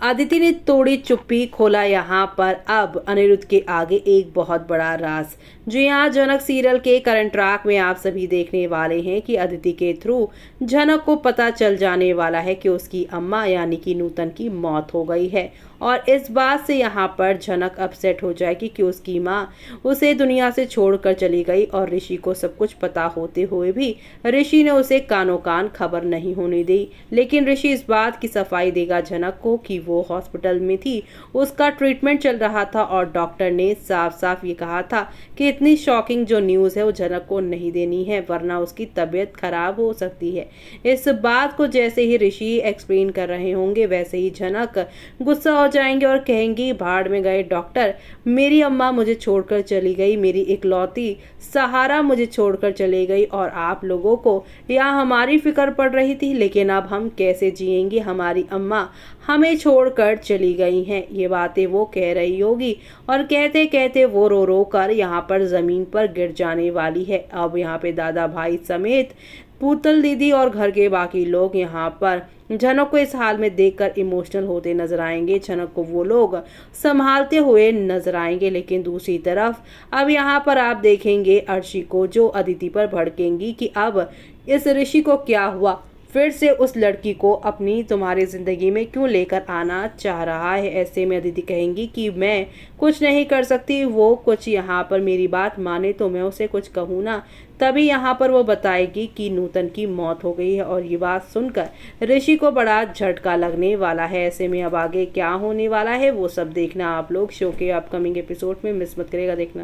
अदिति ने तोड़ी चुप्पी, खोला यहाँ पर अब अनिरुद्ध के आगे एक बहुत बड़ा राज। जी हाँ, जनक सीरियल के करंट ट्रैक में आप सभी देखने वाले हैं कि अदिति के थ्रू जनक को पता चल जाने वाला है कि उसकी अम्मा यानी कि नूतन की मौत हो गई है। और इस बात से यहाँ पर जनक अपसेट हो जाएगी कि उसकी माँ उसे दुनिया से छोड़कर चली गई और ऋषि को सब कुछ पता होते हुए भी ऋषि ने उसे कानों कान खबर नहीं होने दी। लेकिन ऋषि इस बात की सफाई देगा जनक को कि वो हॉस्पिटल में थी, उसका ट्रीटमेंट चल रहा था और डॉक्टर ने साफ साफ ये कहा था कि इतनी शॉकिंग जो न्यूज़ है वो जनक को नहीं देनी है वरना उसकी तबीयत खराब हो सकती है। इस बात को जैसे ही ऋषि एक्सप्लेन कर रहे होंगे वैसे ही जनक गुस्सा हो जाएंगे और कहेंगी, भाड़ में गए डॉक्टर, मेरी अम्मा मुझे छोड़कर चली गई, मेरी इकलौती सहारा मुझे छोड़कर चली गई और आप लोगों को यहाँ हमारी फिक्र पड़ रही थी, लेकिन अब हम कैसे जिएंगे, हमारी अम्मा हमें छोड़कर चली गई हैं। ये बातें वो कह रही होगी और कहते कहते वो रो रो कर यहाँ पर जमीन पर गिर जाने वाली है। अब यहाँ पे दादा भाई समेत पूतल दीदी और घर के बाकी लोग यहाँ पर जनक को इस हाल में देखकर इमोशनल होते नजर आएंगे। जनक को वो लोग संभालते हुए नजर आएंगे। लेकिन दूसरी तरफ अब यहाँ पर आप देखेंगे अर्शी को, जो अदिति पर भड़केंगी कि अब इस ऋषि को क्या हुआ, फिर से उस लड़की को अपनी तुम्हारी जिंदगी में क्यों लेकर आना चाह रहा है। ऐसे में अदिति कहेंगी कि मैं कुछ नहीं कर सकती, वो कुछ यहाँ पर मेरी बात माने तो मैं उसे कुछ कहूँ ना। तभी यहाँ पर वो बताएगी कि नूतन की मौत हो गई है और ये बात सुनकर ऋषि को बड़ा झटका लगने वाला है। ऐसे में अब आगे क्या होने वाला है वो सब देखना आप लोग शो के अपकमिंग एपिसोड में मिस मत करेगा देखना।